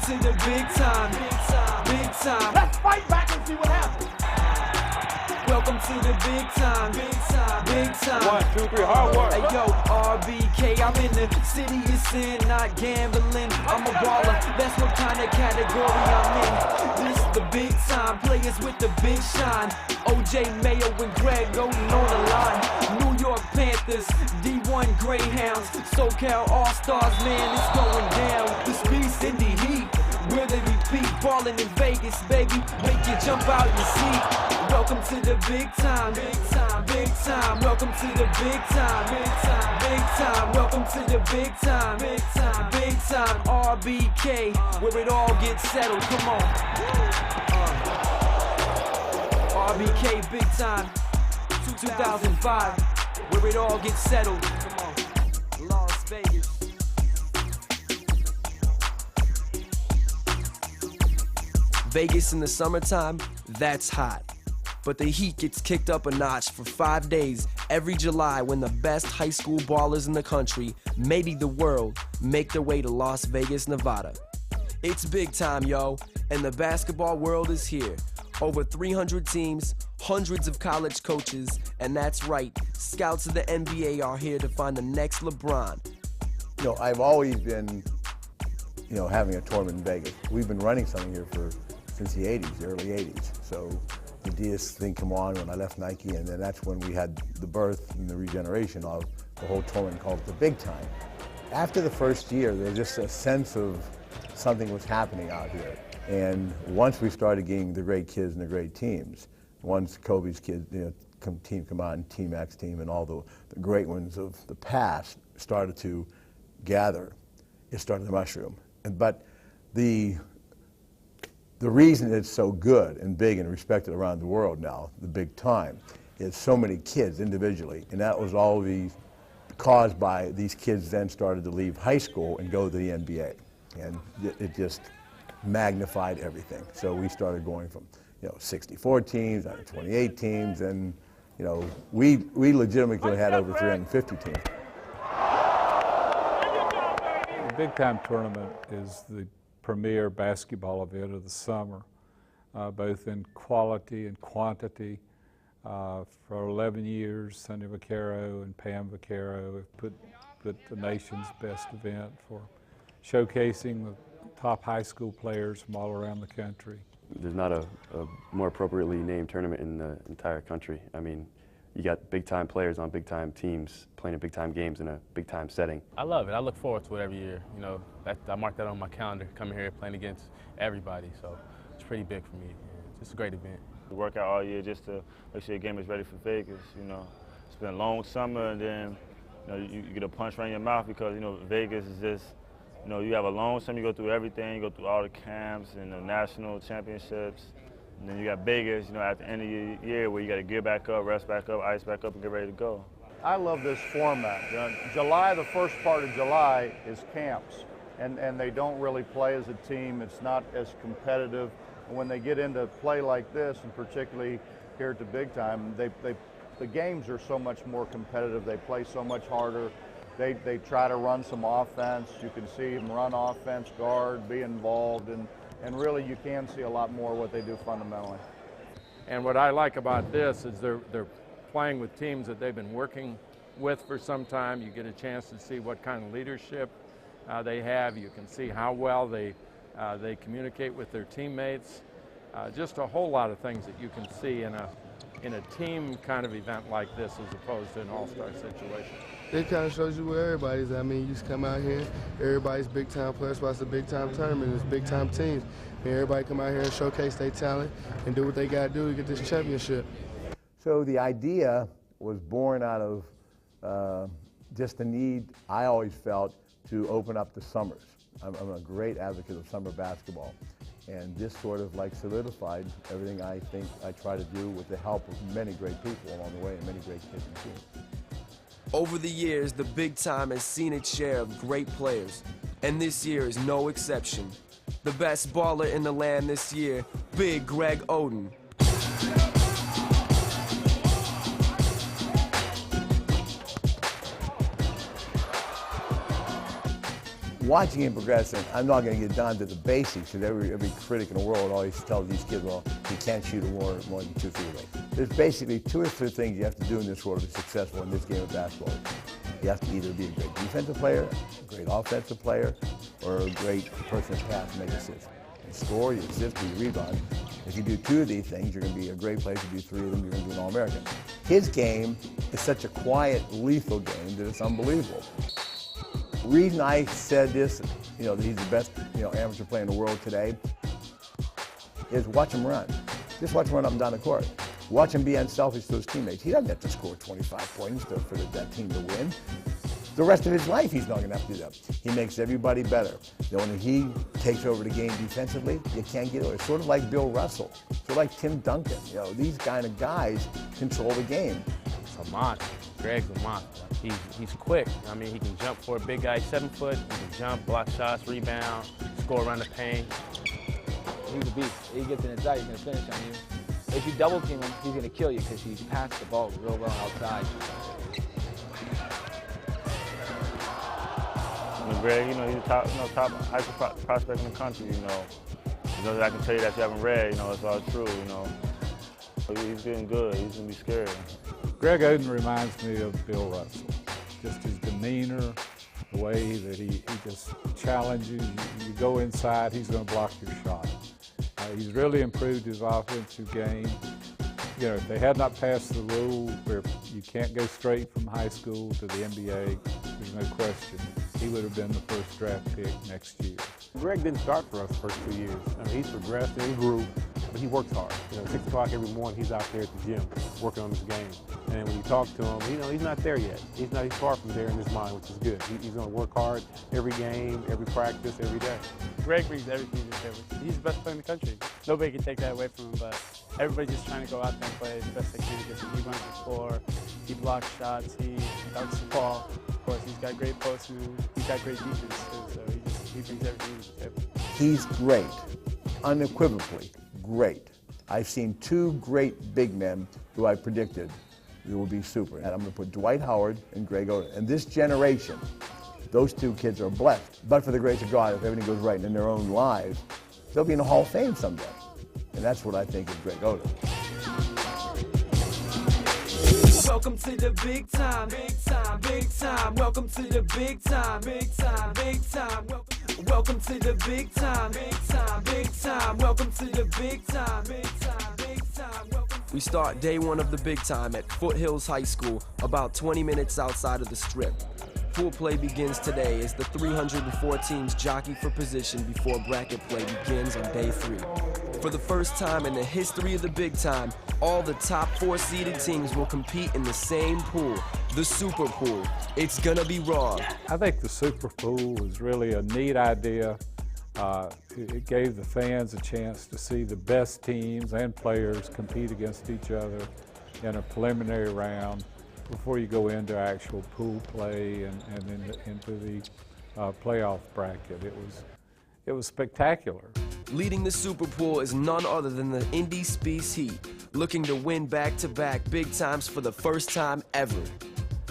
to the big time. Big time. Let's fight back and see what happens. Welcome to the big time. Big time. 1, 2, 3, hard work. Hey yo, RBK, I'm in the city of sin, not gambling. I'm a baller, that's what kind of category I'm in. This the big time, players with the big shine. OJ Mayo and Greg Oden on the line. New York Panthers, D1 Greyhounds, SoCal All-Stars, man, it's going down. The Speeds in the heat, where they repeat, ballin' in Vegas, baby, make you jump out your seat. Welcome to the big time, big time, big time. Welcome to the big time, big time, big time. Welcome to the big time, big time, big time. RBK, where it all gets settled. Come on. RBK, big time. 2005, where it all gets settled. Come on. Las Vegas. Vegas in the summertime, that's hot. But the heat gets kicked up a notch for 5 days every July when the best high school ballers in the country, maybe the world, make their way to Las Vegas, Nevada. It's big time, yo, and the basketball world is here. Over 300 teams, hundreds of college coaches, and that's right, scouts of the NBA are here to find the next LeBron. You know, I've always been, having a tournament in Vegas. We've been running something here since the 80s, the early 80s. So the DS thing came on when I left Nike, and then that's when we had the birth and the regeneration of the whole tournament called the Big Time. After the first year, there was just a sense of something was happening out here. And once we started getting the great kids and the great teams, once Kobe's kids, team come out and Team X team and all the great ones of the past started to gather, it started to mushroom. But the reason it's so good and big and respected around the world now, the Big Time, is so many kids individually, and that was all caused by these kids then started to leave high school and go to the NBA, and it just magnified everything. So we started going from 64 teams down to 28 teams, and we legitimately had over 350 teams. The Big Time tournament is the premier basketball event of the summer, both in quality and quantity. For 11 years, Sonny Vaccaro and Pam Vaccaro have put the nation's best event for showcasing the top high school players from all around the country. There's not a more appropriately named tournament in the entire country. I mean, you got big-time players on big-time teams playing in big-time games in a big-time setting. I love it. I look forward to it every year. I mark that on my calendar, coming here playing against everybody. So it's pretty big for me. It's just a great event. We work out all year just to make sure your game is ready for Vegas. It's been a long summer, and then you get a punch right in your mouth because Vegas is just you have a long summer. You go through everything. You go through all the camps and the national championships. And then you got Vegas, at the end of the year where you got to gear back up, rest back up, ice back up, and get ready to go. I love this format. July, the first part of July is camps, and they don't really play as a team. It's not as competitive. And when they get into play like this, and particularly here at the Big Time, the games are so much more competitive. They play so much harder. They try to run some offense. You can see them run offense, guard, be involved, and really you can see a lot more what they do fundamentally. And what I like about this is they're playing with teams that they've been working with for some time. You get a chance to see what kind of leadership they have. You can see how well they communicate with their teammates. Just a whole lot of things that you can see in a team kind of event like this as opposed to an all-star situation. It kind of shows you where everybody's at. I mean, you just come out here, everybody's big-time players, so it's a big-time tournament, it's big-time teams. And everybody come out here and showcase their talent and do what they got to do to get this championship. So the idea was born out of just the need I always felt to open up the summers. I'm a great advocate of summer basketball. And this sort of solidified everything I think I try to do with the help of many great people along the way and many great kids and teams. Over the years, the Big Time has seen its share of great players, and this year is no exception. The best baller in the land this year, Big Greg Oden. watching him progress, and I'm not going to get down to the basics, because every critic in the world always tells these kids, well, you can't shoot more than 2 feet away. There's basically 2 or 3 things you have to do in this world to be successful in this game of basketball. You have to either be a great defensive player, a great offensive player, or a great person to pass and make assists. You score, you assist, you rebound. If you do 2 of these things, you're going to be a great player. If you do 3 of them, you're going to be an All-American. His game is such a quiet, lethal game that it's unbelievable. The reason I said this, that he's the best, amateur player in the world today, is watch him run. Just watch him run up and down the court. Watch him be unselfish to his teammates. He doesn't have to score 25 points for that team to win. The rest of his life, he's not going to have to do that. He makes everybody better. When he takes over the game defensively, you can't get away. It's sort of like Bill Russell, sort of like Tim Duncan. These kind of guys control the game. It's a monster. Greg's a monster. He's quick. I mean, he can jump for a big guy, 7 foot. He can jump, block shots, rebound, score around the paint. He's a beast. He gets in his eye, he's going to finish on you. If you double team him, he's going to kill you because he passed the ball real well outside. Greg, he's a top high school prospect in the country. I can tell you that you haven't read. It's all true. He's getting good. He's gonna be scared. Greg Oden reminds me of Bill Russell. Just his demeanor, the way that he just challenges you. You go inside, he's going to block your shot. He's really improved his offensive game. If they had not passed the rule where you can't go straight from high school to the NBA, there's no question he would have been the first draft pick next year. Greg didn't start for us the first 2 years. He's progressed and grew, but he works hard. 6 o'clock every morning, he's out there at the gym working on his game. And when you talk to him, he's not there yet. He's far from there in his mind, which is good. He's going to work hard every game, every practice, every day. Greg brings everything to the table. He's the best player in the country. Nobody can take that away from him, but everybody's just trying to go out there and play the best they can against him. He runs the floor, he blocks shots, he dunks the ball. Of course, he's got great post moves, he's got great defense too, so he brings everything to the table. He's great, unequivocally great. I've seen 2 great big men who I predicted will be super. And I'm going to put Dwight Howard and Greg Oden. And this generation, those 2 kids are blessed. But for the grace of God, if everything goes right in their own lives, they'll be in the Hall of Fame someday. And that's what I think of Greg Oden. Welcome to the big time, big time, big time. Welcome to the big time, big time, big time. Welcome to the big time, big time, big time. Welcome to the big time, big time, big time. We start day 1 of the big time at Foothills High School, about 20 minutes outside of the Strip. Pool play begins today as the 304 teams jockey for position before bracket play begins on day 3. For the first time in the history of the big time, all the top 4 seeded teams will compete in the same pool, the Super Pool. It's gonna be raw. I think the Super Pool was really a neat idea. It gave the fans a chance to see the best teams and players compete against each other in a preliminary round before you go into actual pool play and into the playoff bracket. It was spectacular. Leading the Super Pool is none other than the Indy Spice Heat, looking to win back-to-back big times for the first time ever.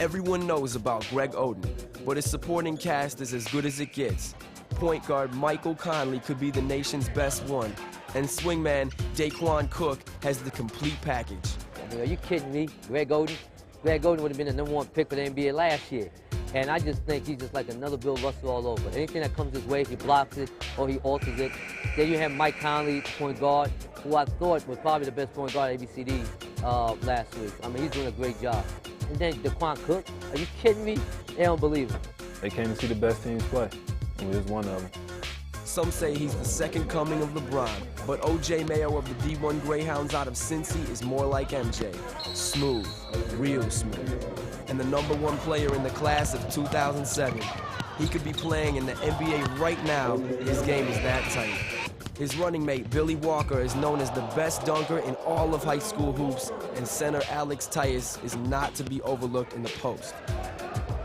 Everyone knows about Greg Oden, but his supporting cast is as good as it gets. Point guard Michael Conley could be the nation's best one, and swingman Daquan Cook has the complete package. Are you kidding me? Greg Oden? Greg Oden would have been the #1 pick for the NBA last year. And I just think he's just like another Bill Russell all over. Anything that comes his way, he blocks it or he alters it. Then you have Mike Conley, point guard, who I thought was probably the best point guard at ABCD last week. I mean, he's doing a great job. And then Daquan Cook, are you kidding me? They don't believe it. They came to see the best teams play, and we was one of them. Some say he's the second coming of LeBron, but O.J. Mayo of the D1 Greyhounds out of Cincy is more like MJ. Smooth, real smooth. And the #1 player in the class of 2007. He could be playing in the NBA right now. His game is that tight. His running mate, Billy Walker, is known as the best dunker in all of high school hoops, and center Alex Tias is not to be overlooked in the post.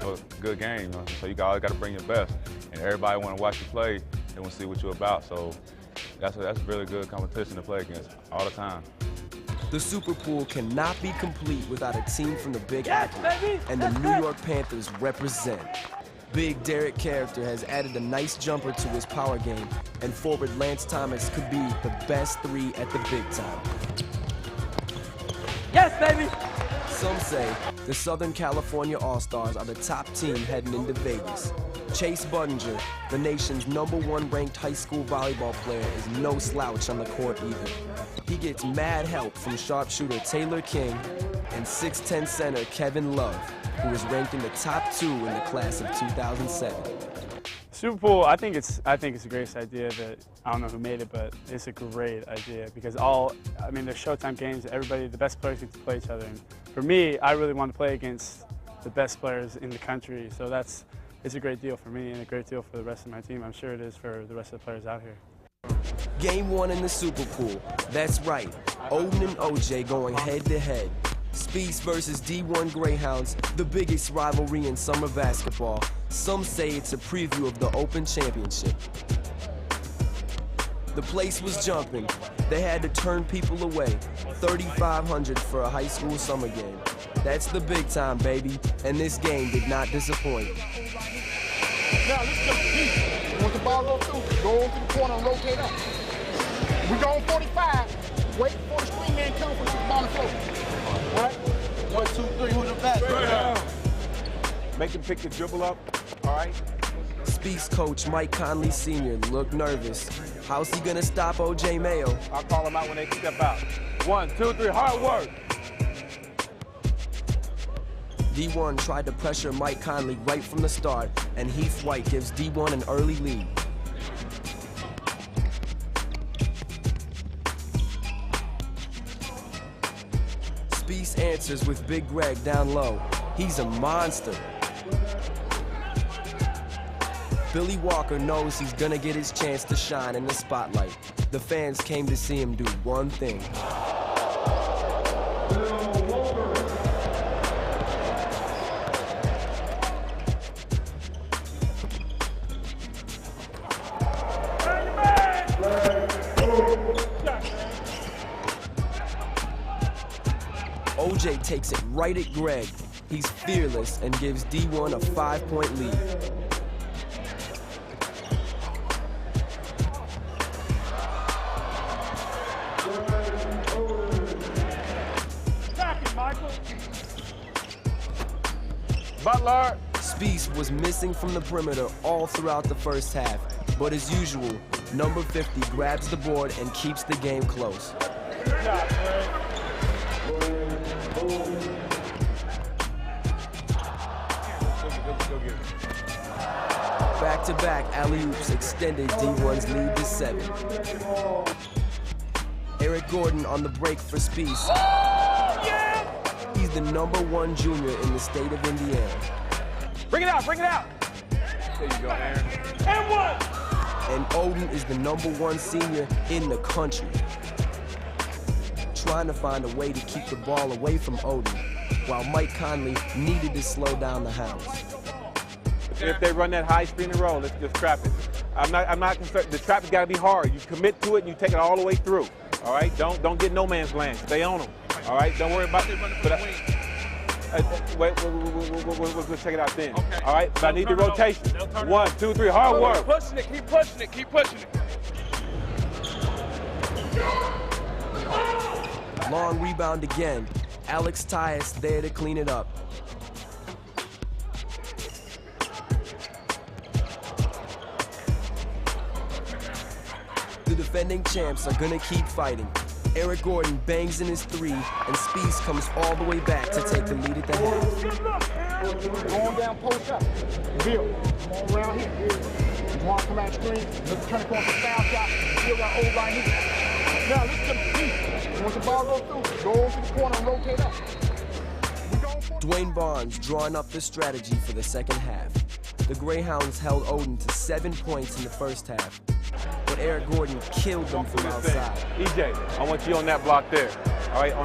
Well, good game, so you always got to bring your best. And everybody want to watch you play. They want to see what you're about, so that's really good competition to play against all the time. The Super Pool cannot be complete without a team from the Big Apple, and the New York Panthers represent. Big Derek Character has added a nice jumper to his power game, and forward Lance Thomas could be the best 3 at the big time. Yes, baby! Some say the Southern California All-Stars are the top team heading into Vegas. Chase Budinger, the nation's #1 ranked high school volleyball player, is no slouch on the court either. He gets mad help from sharpshooter Taylor King and 6'10" center Kevin Love, who is ranked in the top 2 in the class of 2007. Super Bowl, I think it's the greatest idea that, I don't know who made it, but it's a great idea because they're Showtime games, everybody, the best players get to play each other. And for me, I really want to play against the best players in the country, so it's a great deal for me and a great deal for the rest of my team. I'm sure it is for the rest of the players out here. Game 1 in the Super Pool. That's right, Odin and OJ going head-to-head. Spieth versus D1 Greyhounds, the biggest rivalry in summer basketball. Some say it's a preview of the Open Championship. The place was jumping. They had to turn people away. 3,500 for a high school summer game. That's the big time, baby, and this game did not disappoint. Now, let's go deep. Once the ball goes through, go into the corner and rotate up. We go on 45. Wait for the screen man come from the ball and float. All right? 1, 2, 3, who's the best? Make them pick the dribble up, all right? Spieth's coach, Mike Conley Sr., looked nervous. How's he gonna stop OJ Mayo? I'll call him out when they step out. 1, 2, 3, hard work. D1 tried to pressure Mike Conley right from the start, and Heath White gives D1 an early lead. Spieth answers with Big Greg down low. He's a monster. Billy Walker knows he's gonna get his chance to shine in the spotlight. The fans came to see him do one thing. OJ takes it right at Greg. He's fearless and gives D1 a 5-point lead. Butler. Spieth was missing from the perimeter all throughout the first half, but as usual, number 50 grabs the board and keeps the game close. Back-to-back alley-oops extended D1's lead to 7. Eric Gordon on the break for Spieth. He's the #1 junior in the state of Indiana. Bring it out, bring it out. There you go, Aaron. And 1. And Odin is the #1 senior in the country. Trying to find a way to keep the ball away from Odin, while Mike Conley needed to slow down the Hounds. If they run that high screen and roll, let's just trap it. I'm not concerned. The trap has got to be hard. You commit to it and you take it all the way through. All right? Don't get no man's land. Stay on them. All right? Don't worry about it. Wait, we'll check it out then. Okay. All right? But I need the rotation. 1, 2, 3, hard work. Keep pushing it, keep pushing it, keep pushing it. Long rebound again. Alex Tyus there to clean it up. The defending champs are gonna keep fighting. Eric Gordon bangs in his 3, and Spieth comes all the way back to take the lead at the half. Going down, post up. Bill, come on around here. You want to come out screen, let's turn across the foul shot. Still got old right here. Now, let's come deep. Once the ball goes through, go over to the corner and rotate up. Dwayne Barnes drawing up the strategy for the second half. The Greyhounds held Odin to 7 points in the first half, but Eric Gordon killed them from outside. EJ, I want you on that block there. All right?